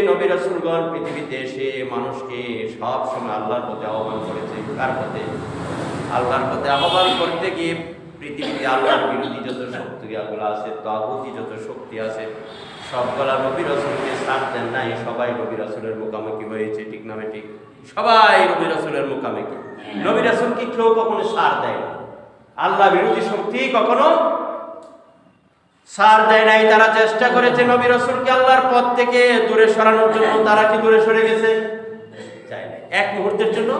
নবী রাসূলগণ পৃথিবীতে এসে মানুষকে সব সময় আল্লাহর পথে আহ্বান করেছে। কার পথে? আল্লাহর পথে আহ্বান করতে গিয়ে পৃথিবীতে আল্লাহর বিরোধী যত শক্তিগুলো আছে, তাগুতি যত শক্তি আছে, সবগুলা নবী রাসূলকে সাথ দেন নাই। সবাই নবী রাসূলের মুখামুখি হয়েছে, ঠিক না ঠিক? সবাই নবী রাসূলের মুখামুখি। নবী রাসূলকে কেউ কখনো সাথ দেয় না। আল্লাহ বিরোধী শক্তি কখনো সার দেয় নাই। তারা চেষ্টা করেছে নবী রাসূলকে আল্লাহর পথ থেকে দূরে সরানোর জন্য। তারা কি দূরে সরে গেছে? যায় নাই, এক মুহূর্তের জন্য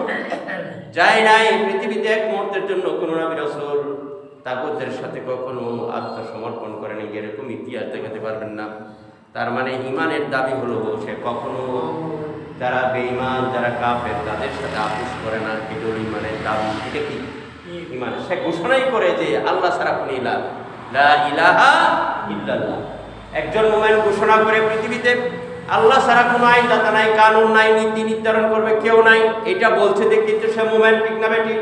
যায় নাই। পৃথিবীতে এক মুহূর্তের জন্য কোনো নবী রাসূল তাগুতের সাথে কখনো আত্মসমর্পণ করেনি, এরকম ইতিহাস দেখাতে পারবেন না। তার মানে ইমানের দাবি হলো সে কখনো যারা বেঈমান, যারা কাফের, তাদের সাথে আপোষ করে না। এটা হলো ইমানের দাবি। এটা কি ইমান? সে ঘোষণাই করে যে আল্লাহ ছাড়া কোনো ইলাহ লা ইলাহা ইল্লাল্লাহ। একজন মুমিন ঘোষণা করে পৃথিবীতে আল্লাহ ছাড়া কোনো আইনদাতা নাই, কানুন নাই, নীতি নির্ধারণ করবে কেউ নাই। এটা বলছে দেখি তো সে মুমিন, ঠিক না বেঠিক?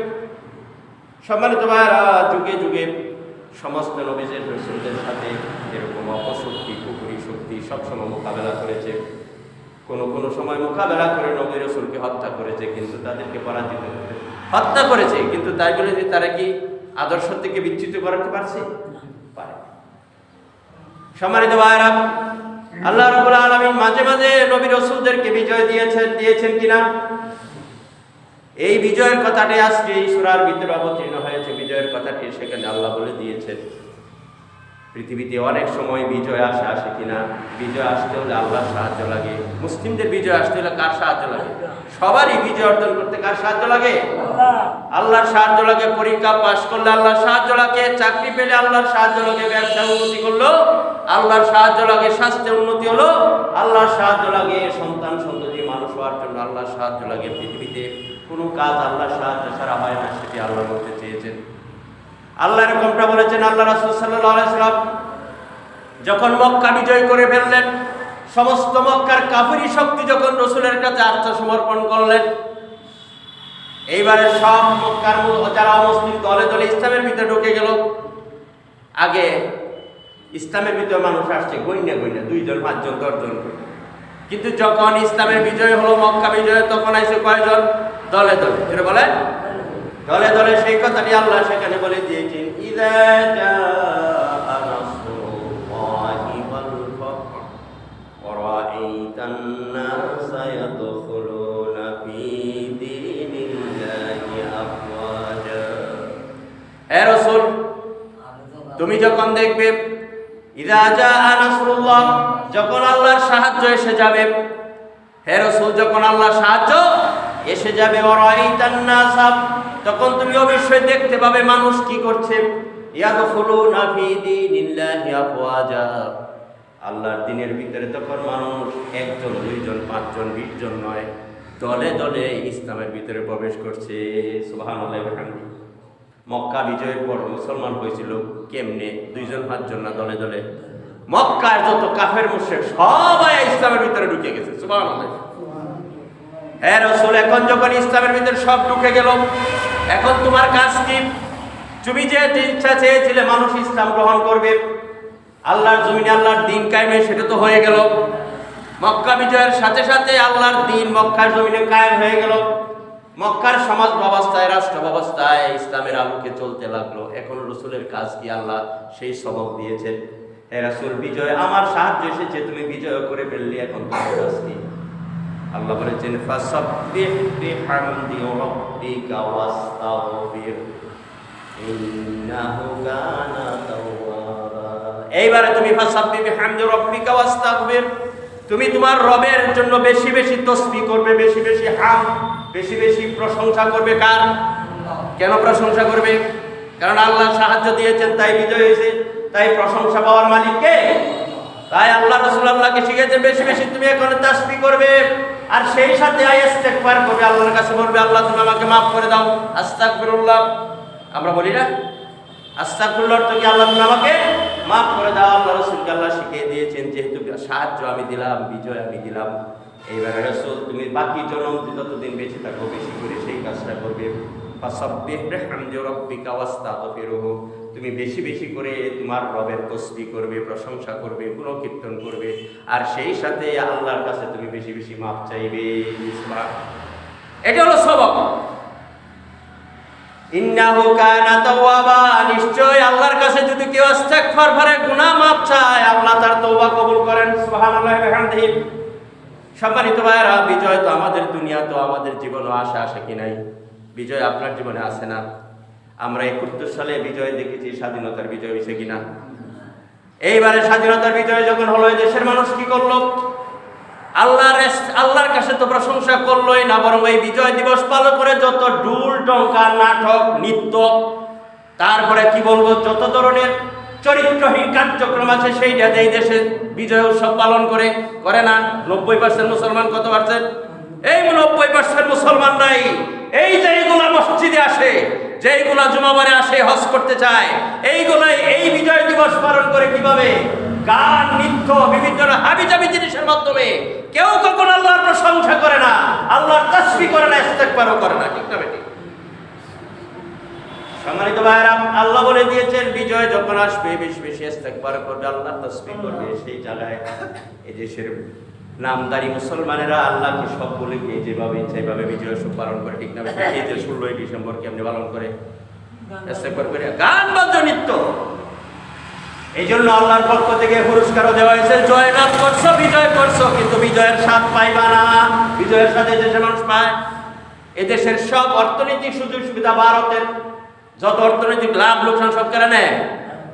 সম্মানিত ভাইরা, যুগে যুগে সমস্ত নবীদের রাসূলদের সাথে এরকম অপশক্তি, কুফরি শক্তি সবসময় মোকাবেলা করেছে। কোনো সময় মোকাবেলা করে নবী রাসূলকে হত্যা করেছে, কিন্তু তাদেরকে পরাজিত করে হত্যা করেছে। কিন্তু তাই বলে যে তারা কি আদর্শ থেকে বিচ্যুত করাতে পারছে? পারে। সম্মানিত ভাইরা, আল্লাহ রাব্বুল আলামিন মাঝে মাঝে নবী রাসূলদেরকে বিজয় দিয়েছেন কিনা? এই বিজয়ের কথাটি আজকে এই সূরার ভিতরে অবতীর্ণ হয়েছে। বিজয়ের কথাটি সেখানে আল্লাহ বলে দিয়েছেন। পৃথিবীতে অনেক সময় বিজয় আসে কিনা? বিজয় আসতে হলে আল্লাহর সাহায্য লাগে। মুসলিমদের বিজয় আসতে হলে কার সাহায্য লাগে? সবারই বিজয় অর্জন করতে কার সাহায্য লাগে? আল্লাহর সাহায্য লাগে। পরীক্ষা পাস করলে আল্লাহর সাহায্য লাগে। চাকরি পেলে আল্লাহর সাহায্য লাগে। ব্যবসা উন্নতি করলো আল্লাহর সাহায্য লাগে। স্বাস্থ্যে উন্নতি হলো আল্লাহর সাহায্য লাগে। সন্তান সন্ততি মানুষ হওয়ার জন্য আল্লাহর সাহায্য লাগে। পৃথিবীতে কোনো কাজ আল্লাহর সাহায্য ছাড়া হয় না, সেটি আল্লাহ বলতে চেয়েছেন। আল্লাহ এরকমটা বলেছেন। আল্লাহ রাসূল সাল্লাল্লাহু আলাইহি ওয়াসাল্লাম যখন মক্কা বিজয় করে ফেললেন, সমস্ত মক্কার কাফিরি শক্তি যখন রাসূলের কাছে আত্মসমর্পণ করলেন, এইবারে সব মক্কার যারা মুসলিম দলে দলে ইসলামের ভিতরে ঢুকে গেল। আগে ইসলামের ভিতরে মানুষ আসছে গইনা 2জন 5জন 10জন করে, কিন্তু যখন ইসলামের বিজয় হলো, মক্কা বিজয়, তখন আসে কয়জন? দলে দলে। এটা বলে দলে দলে। সেই কথাটি আল্লাহ সেখানে বলে দিয়েছেন, ইযা জাআ নাসরুল্লাহি ওয়াল ফাতহু ওয়া রাআইতান নাসা ইয়াদখুলুনা ফী দীনিল্লাহি আফওয়াজা। হে রাসূল, তুমি যখন দেখবে ইযা জাআ নাসরুল্লাহ, যখন আল্লাহর সাহায্য এসে যাবে, হে রাসূল যখন আল্লাহর সাহায্য এসে যাবে, ওয়ারাইতান নাসা, তখন তুমি অবশ্যই দেখতে পাবে মানুষ কি করছে, ইয়াদখুলুনা ফী দীনিল্লাহি আফওয়াজা, আল্লাহর দ্বীনের ভিতরে তখন মানুষ 1জন 2জন 5জন 20 জন নয়, দলে দলে ইসলামের ভিতরে প্রবেশ করছে। সুবহানাল্লাহি ওয়া বিহামদিহি। মক্কা বিজয়ের পর মুসলমান হয়েছিল কেমনে? 2জন 5জন না, দলে দলে। মক্কার যত কাফের মুশরিক সবাই ইসলামের ভিতরে ঢুকে গেছে। সুবহানাল্লাহ। হে রাসূল, এখন যখন ইসলামের ভিতরে সব ঢুকে গেল, এখন তোমার কাজ কি? তুমি যে ইচ্ছা চেয়েছিলে মানুষ ইসলাম গ্রহণ করবে, আল্লাহর জমিনে আল্লাহর দ্বীন কায়েমে, সেটা তো হয়ে গেল। মক্কা বিজয়ের সাথে সাথে আল্লাহর দ্বীন মক্কার জমিনে কায়েম হয়ে গেল। মক্কার সমাজ ব্যবস্থায়, রাষ্ট্র ব্যবস্থায় ইসলামের আলোকে চলতে লাগলো। এখন রাসূলের কাজ কি? আল্লাহ সেই সবক দিয়েছেন। হে রাসূল, বিজয় আমার সাহায্য এসেছে, তুমি বিজয় করে ফেললে, এখন তোমার কাজ কি? আল্লাহ বলেছেন, ফাসাব্বিহ বিহামদি রাব্বিকা ওয়াস্তাগফির ইন্নাহু কানা তাওয়াবা। এইবারে তুমি ফাসাব্বিহ বিহামদি রাব্বিকা ওয়াস্তাগফির, তুমি তোমার রবের জন্য বেশি বেশি তাসবিহ করবে, বেশি বেশি হামদ, বেশি বেশি প্রশংসা করবে। কার? কেন প্রশংসা করবে? কারণ আল্লাহ সাহায্য দিয়েছেন, তাই বিজয় হয়েছে। তাই প্রশংসা পাওয়ার মালিক কে? তাই আল্লাহ রাসূল আল্লাহকে শিখিয়েছেন বেশি বেশি তুমি এখন তাসবিহ করবে, আর সেই সাথে ইস্তেগফার করবে, আল্লাহর কাছে বলবে, আল্লাহ তুমি আমাকে মাফ করে দাও। আস্তাগফিরুল্লাহ আমরা বলি না? আস্তাগফিরুল্লাহ অর্থ কি? আল্লাহ তুমি আমাকে মাফ করে দাও। আল্লাহ রাসূলকে আল্লাহ শিখিয়ে দিয়েছেন, যেহেতু সাহায্য আমি দিলাম, বিজয় আমি দিলাম, এইবারে রাসূল তুমি বাকি জনম যতদিন বেঁচে থাকো বেশি করে সেই কাজটা করবে। ফাসাব্বিহ বিহামদি রাব্বিকা ওয়াস্তাগফিরহু, তুমি বেশি বেশি করে তোমার রবের তাসবিহ করবে, প্রশংসা করবে, গুণকীর্তন করবে, আর সেই সাথে আল্লাহর কাছে তুমি বেশি বেশি মাপ চাইবে। এটা হলো সবক। ইন্নাহু কানা তাওয়াবা, নিশ্চয় আল্লাহর কাছে যদি কেউ ইস্তেগফার করে, গুনাহ মাপ চায়, আল্লাহ তার তওবা কবুল করেন। সুবহানাল্লাহি ওয়া বিহামদিহি। সম্মানিত ভাইরা, বিজয় তো আমাদের দুনিয়া, তো আমাদের জীবনও আসে কি নাই? বিজয় আপনার জীবনে আছে না? আমরা 71 সালে বিজয় দেখেছি, স্বাধীনতার বিজয় হয়েছে কিনা? এইবারে স্বাধীনতার বিজয় যখন হলো, দেশের মানুষ কি করলো? আল্লাহর কাছে তো প্রশংসা করলোই না, বরং এই বিজয় দিবস পালন করে যত ডুল ডঙ্কা, নাটক, নৃত্য, তারপরে কি বলবো, যত ধরনের চরিত্রহীন কার্যক্রম আছে সেইটা এই দেশে বিজয় উৎসব পালন করে না। 90% মুসলমান, কত পার্সেন্ট? এই 90% মুসলমানরাই এই যে এইগুলা মসজিদে আসে, যেইগুলা জুমাবারে আসে, হজ করতে চায়, এইগুলাই এই বিজয় দিবস পালন করে কিভাবে? গান, নৃত্য, বিভিন্ন হাবিজাবি জিনিসের মাধ্যমে। কেউ কখনো আল্লাহর প্রশংসা করে না, আল্লাহর তাসবিহ করে না, ইস্তেগফারও করে না। ঠিক না বেটি? সম্মানিত ভাইরা, আল্লাহ বলে দিয়েছেন বিজয় যখন আসবে বেশি বেশি ইস্তেগফার করবে, আল্লাহর তাসবিহ করবে। সেই জায়গায় এই দেশের নামদারি মুসলমানেরা আল্লাহকে সব বলে গিয়ে যেভাবে সেইভাবে বিজয় উৎসব পালন করে। ঠিক না বেটি? এই যে 16ই ডিসেম্বর কেমনি পালন করে? ইস্তেগফার করে, গান, বাদ্য, নৃত্য। এই জন্য আল্লাহর পক্ষ থেকে পুরস্কারও দেওয়া হয়েছে, জয়লাভ করছো, বিজয় করছো, কিন্তু বিজয়ের স্বাদ পাইবা না। বিজয়ের সাথে দেশের মানুষ পায় এদেশের সব অর্থনৈতিক সুযোগ সুবিধা, ভারতের যত অর্থনৈতিক লাভ লোকসান সব কেড়ে নেয়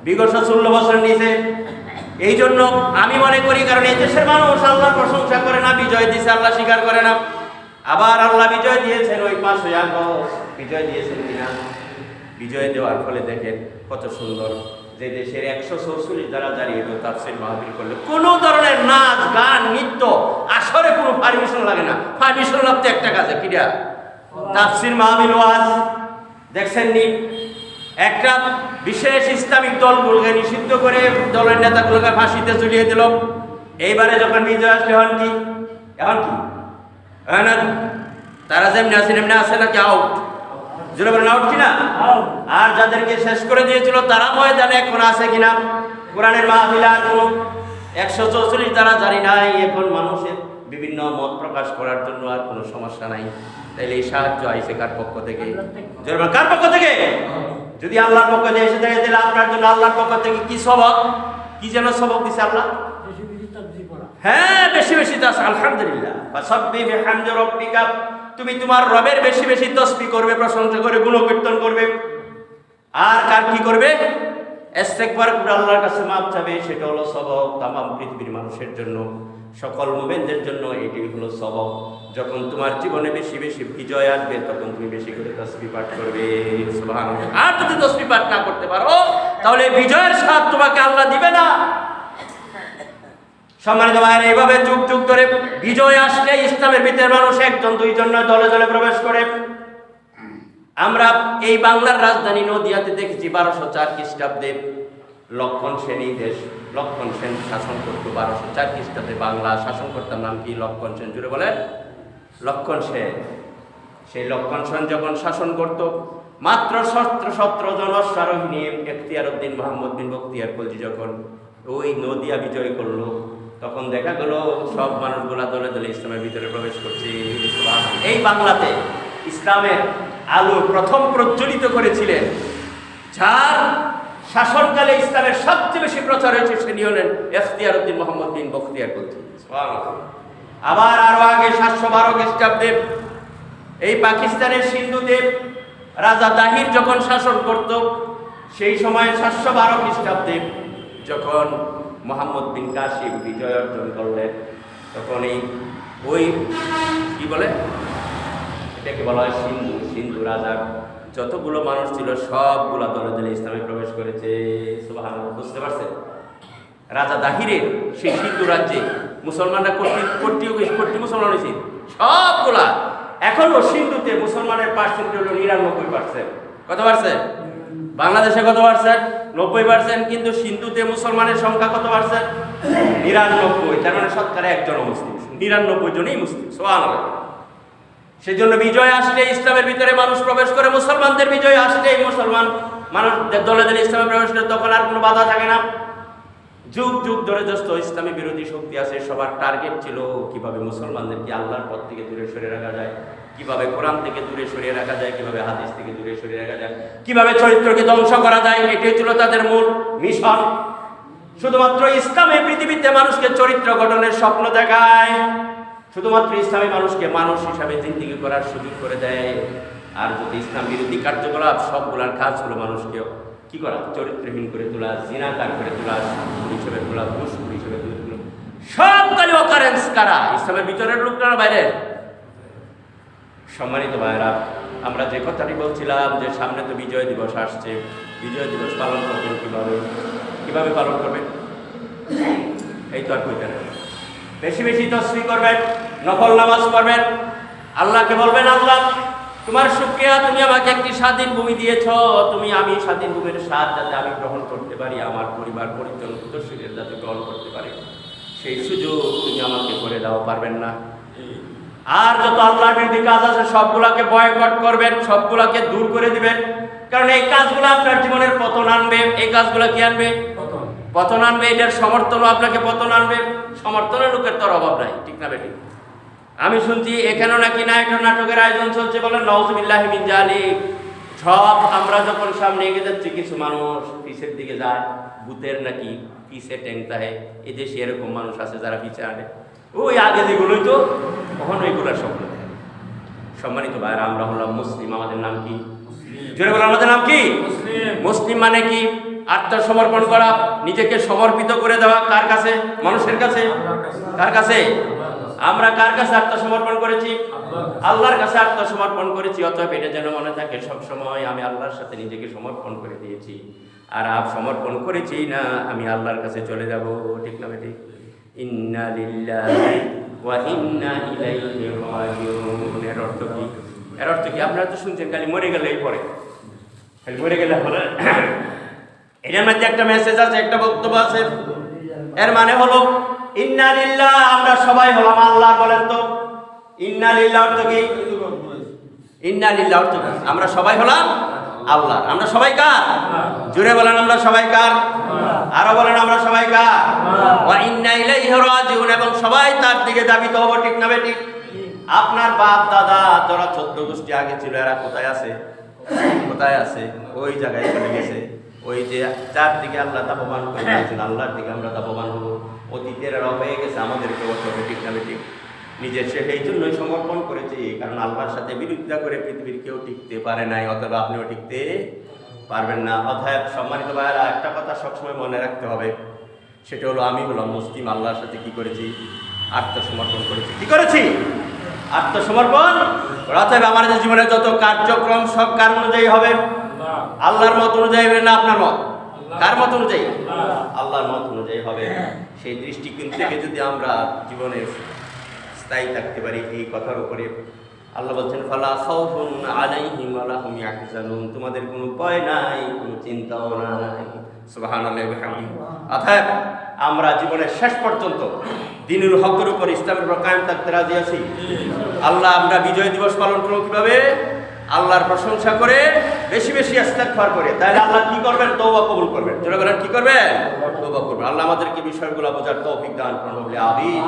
বিগত 16 বছর নিচে। এই জন্য আমি মনে করি, কারণ এই দেশের মানুষ আল্লাহর প্রশংসা করে না, বিজয় দিয়েছে আল্লাহ স্বীকার করে না। আবার আল্লাহ বিজয় দিয়েছেন, ওই 5 আগস্ট বিজয় দিয়েছেন কিনা? বিজয় দেওয়ার ফলে দেখেন কত সুন্দর, যে দেশের 144 দ্বারা জারি হতো তাফসীর মাহফিল করলে কোনো ধরনের নাচ, গান, নৃত্য, আসরে কোনো পারমিশন লাগে না। পারমিশন লাগতো একটা কাজে, কিরা? তাফসীর মাহফিল, ওয়াজ। দেখছেন নি, একটা বিশেষ ইসলামিক দলগুলোকে নিষিদ্ধ করে দলের নেতাগুলোকে ফাঁসিতে ঝুলিয়ে দিল। এইবারে যখন বিজয় আসলে এখন কি? তারা যেমনি আছে এমনি আছে নাকি আউট? জোরে বলেন, আউট কিনা? আর যাদেরকে শেষ করে দিয়েছিল তারা ময়দানে এখন আছে কিনা? কোরআনের মাহফিল আর কোনো 144 দ্বারা জারি নাই। এখন মানুষের বিভিন্ন মত প্রকাশ করার জন্য আর কোনো সমস্যা নাই। তাইলে এই সাহায্য আইছে কার পক্ষ থেকে? জোরে বলেন, কার পক্ষ থেকে? যদি আল্লাহর পক্ষ থেকে এসে থাকে, তাহলে আপনার জন্য আল্লাহর পক্ষ থেকে কি সবক, কি যেন সবক দিছে আল্লাহ? হ্যাঁ, বেশি বেশি তাস, আলহামদুলিল্লাহ। ফাসাব্বিহ বিহামদি রাব্বিকা, তুমি তোমার রবের বেশি বেশি তাসবিহ করবে, প্রশংসা করবে, গুণকীর্তন করবে। আর কার কি করবে? ইস্তেগফার করে আল্লাহর কাছে মাপ চাবে। সেটা হলো সবক তামাম পৃথিবীর মানুষের জন্য, সকল মুমিনদের জন্য এটাই হলো সবক। যখন তোমার জীবনে বেশি বেশি বিজয় আসবে, তখন তুমি বেশি করে তাসবিহ পাঠ করবে। সুবহানাল্লাহ। আর যদি তাসবিহ পাঠ না করতে পারো, তাহলে বিজয়ের স্বাদ তোমাকে আল্লাহ দিবে না। সম্মানিত ভাইরা, এইভাবে যুগ যুগ ধরে বিজয় আসলে ইসলামের ভিতরে মানুষ একজন দুইজন নয়, দলে দলে প্রবেশ করে। আমরা এই বাংলার রাজধানী নদিয়াতে দেখেছি 1204 খ্রিস্টাব্দে লক্ষণ সেনী দেশ, লক্ষণ সেন শাসন করতো 1204 খ্রিস্টাব্দে। বাংলা শাসন করতাম, নাম কি? লক্ষণ সেন। জুড়ে বলেন, লক্ষণ সেন। সেই লক্ষণ সেন যখন শাসন করত, মাত্র 17 জন অশ্বারোহী নিয়ে এখতিয়ার উদ্দিন মোহাম্মদ বিন বখতিয়ার খলজি যখন ওই নদিয়া বিজয় করলো, তখন দেখা গেল সব মানুষগুলা দলে দলে ইসলামের ভিতরে প্রবেশ করছে। এই বাংলাতে ইসলামের আলো প্রথম প্রজ্বলিত করেছিলেন, যার শাসনকালে ইসলামের সবচেয়ে বেশি প্রচার হয়েছে, তিনি হলেন এখতিয়ার উদ্দিন মোহাম্মদ বিন বখতিয়ার খলজি। আবার আরো আগে 712 খ্রিস্টাব্দে এই পাকিস্তানের সিন্ধুতে রাজা দাহির যখন শাসন করত, সেই সময় 712 খ্রিস্টাব্দে যখন মোহাম্মদ বিন কাসিম বিজয় অর্জন করলেন, তখন ওই কি বলে, এটাকে বলা হয় সিন্ধু রাজার যতগুলো মানুষ ছিল সবগুলা দলে দলে ইসলামে প্রবেশ করেছে। সুবহানাল্লাহ। বুঝতে পারছেন? রাজা দাহিরের সেই সিন্ধু রাজ্যে মুসলমানরা কোটি মুসলমান হয়েছে সবগুলা। এখনো সিন্ধুতে মুসলমানের পার্সেন্ট হলো 99%। কত পার্সেন্ট? বাংলাদেশে কত পার্সেন্ট? 90%। কিন্তু সিন্ধুতে মুসলমানের সংখ্যা কত পার্সেন্ট? 99। তার মানে শতকরা একজন মুসলিম, 99 জনই মুসলিম। সুবহানাল্লাহ। সেজন্য বিজয় আসলে ইসলামের ভিতরে মানুষ প্রবেশ করে, মুসলমানদের বিজয় আসলে মুসলমান মানুষ দলে দলে ইসলামে প্রবেশ করে তখন আর কোনো বাধা থাকে না। যুগ যুগ ধরে যত ইসলামী বিরোধী শক্তি আছে সবার টার্গেট ছিল কিভাবে মুসলমানদেরকে আল্লাহর পথ থেকে দূরে সরিয়ে রাখা যায়, কিভাবে কোরআন থেকে দূরে সরিয়ে রাখা যায়, কিভাবে হাদিস থেকে দূরে সরিয়ে রাখা যায়, কিভাবে চরিত্রকে ধ্বংস করা যায়। এটাই ছিল তাদের মূল মিশন। শুধুমাত্র ইসলামে পৃথিবীতে মানুষকে চরিত্র গঠনের স্বপ্ন দেখায়, শুধুমাত্র ইসলামী মানুষকে মানুষ হিসাবে জিন্দেগি করার সুযোগ করে দেয়। আর যদি ইসলাম বিরোধী কার্যকলাপ সবগুলার কাজ হলো মানুষকে কি করা, চরিত্রহীন করে তোলা, জিনাকার করে তোলা, হিসেবে তোলা, দুষ্কর হিসেবে তোলা, সব কালি অকারেন্স কারা, ইসলামের ভিতরের লোক না বাইরের। সম্মানিত ভাইরা, আমরা যে কথাটি বলছিলাম যে সামনে তো বিজয় দিবস আসছে, বিজয় দিবস পালন করবেন কিভাবে, কিভাবে পালন করবেন? এই তো আর কইতে না, বেশি বেশি তসবিহ করবেন, নফল নামাজ পড়বেন, আল্লাহকে বলবেন আল্লাহ তোমার শুকরিয়া, তুমি আমাকে একটি স্বাধীন ভূমি দিয়েছ, আমি স্বাধীন ভূমির স্বাদ যাতে আমি গ্রহণ করতে পারি, আমার পরিবার পরিজন উত্তরসূরির যাতে গ্রহণ করতে পারে, সেই সুযোগ তুমি আমাকে করে দাও, পারবেন না? আর যত আল্লাহর বিরোধী কাজ আছে সবগুলাকে বয়কট করবেন, সবগুলাকে দূর করে দিবেন, কারণ এই কাজগুলো আপনার জীবনের পতন আনবে। এই কাজগুলো কি আনবে? পতন আনবে। এটার সমর্থনও আপনাকে পতন আনবে। সমর্থনের লোকের তোর অভাব নাই, ঠিক না বেটি? আমি শুনছি এখানেও নাকি নাটকের আয়োজন চলছে, বলেন নাউজুবিল্লাহি মিন যালিক। সব আমরা যখন সামনে এগিয়ে যাচ্ছি কিছু মানুষ পিছের দিকে যায়, ভূতের নাকি পিছে ট্যাংতাহে। এই দেশে এরকম মানুষ আছে যারা পিছে আনে, ওই আগে যেগুলোই তো কখন ওইগুলার স্বপ্ন দেখে। সম্মানিত ভাইরা, আমরা হলাম মুসলিম। আমাদের নাম কি? জোরে বলেন, আমাদের নাম কি? মুসলিম মানে কি? আত্মসমর্পণ করা, নিজেকে সমর্পিত করে দেওয়া। কার কাছে? মানুষের কাছে। কার কাছে? আমরা কার কাছে আত্মসমর্পণ করেছি? আল্লাহর কাছে আত্মসমর্পণ করেছি। অতএব এটা যেন মনে থাকে সবসময়, আমি আল্লাহর সাথে নিজেকে সমর্পণ করে দিয়েছি, আর সমর্পণ করেছি না আমি আল্লাহর কাছে চলে যাব, ঠিক না বেটি? ইন্না লিল্লাহি ওয়া ইন্না ইলাইহি রাজিউন। এর অর্থ কি? এর অর্থ কি? আপনারা তো শুনছেন খালি মরে গেলেই পরে, খালি মরে গেলে পরে। এটার মধ্যে একটা মেসেজ আছে, একটা বক্তব্য আছে। এর মানে হলো ইন্না লিল্লাহ, আমরা সবাই হলাম আল্লাহ। বলেন তো ইন্না লিল্লাহ অর্থ কি? ইন্না লিল্লাহ অর্থ কি? আমরা সবাই হলাম আল্লাহ। আমরা সবাই কার? জোরে বলেন, আমরা সবাই কার? আরো বলেন, আমরা সবাই কার? ওয়া ইন্না ইলাইহি রাজিউন, এবং সবাই তার দিকে ধাবিত হব, ঠিক না বেটি? আপনার বাপ দাদা যারা 14 গোষ্ঠী আগে ছিল, এরা কোথায় আছে? কোথায় আছে? ওই জায়গায় চলে গেছে। ওই যে যার দিকে আল্লাহ তাপবান করে দিয়েছেন, আল্লাহর দিকে আমরা তাপবান হবো। অতীতের রব হয়ে গেছে, আমাদেরকে অতবে, ঠিক না বেটি? নিজের সে এই জন্যই সমর্পণ করেছে, কারণ আল্লাহর সাথে বিরোধিতা করে পৃথিবীর কেউ টিকতে পারে নাই, অথবা আপনিও টিকতে পারবেন না। অতএব সম্মানিত ভাইয়েরা, একটা কথা সবসময় মনে রাখতে হবে, সেটা হলো আমি হলাম মুসলিম। আল্লাহর সাথে কি করেছি? আত্মসমর্পণ করেছি। কি করেছি? আত্মসমর্পণ। অতএব আমার জীবনের যত কার্যক্রম সব কার অনুযায়ী হবে? আল্লাহর মত অনুযায়ী হবে না আপনার মত? কার মত অনুযায়ী? আল্লাহর মত অনুযায়ী হবে। সেই দৃষ্টিকোণ থেকে যদি আমরা জীবনে স্থায়ী থাকতে পারি এই কথার উপরে, আল্লাহ বলছেন ফালা খাউফুন আলাইহিম ওয়ালা হুম ইয়াহজানুন, তোমাদের কোনো ভয় নাই, কোনো চিন্তাও নাই। সুবহানাল্লাহি ওয়া বিহামদিহি। অতএব আমরা জীবনের শেষ পর্যন্ত দ্বীনুল হকের উপর, ইসলামের উপর কায়েম থাকতে রাজি আছি। আল্লাহ, আমরা বিজয় দিবস পালন করব কিভাবে? আল্লাহর প্রশংসা করে, বেশি বেশি ইস্তেগফার করে। তাহলে আল্লাহ কি করবেন? তওবা কবুল করবেন। যারা বলেন কি করবেন? তওবা করবেন। আল্লাহ আমাদেরকে বিষয়গুলো বোঝার তৌফিক দান করুন। আমিন।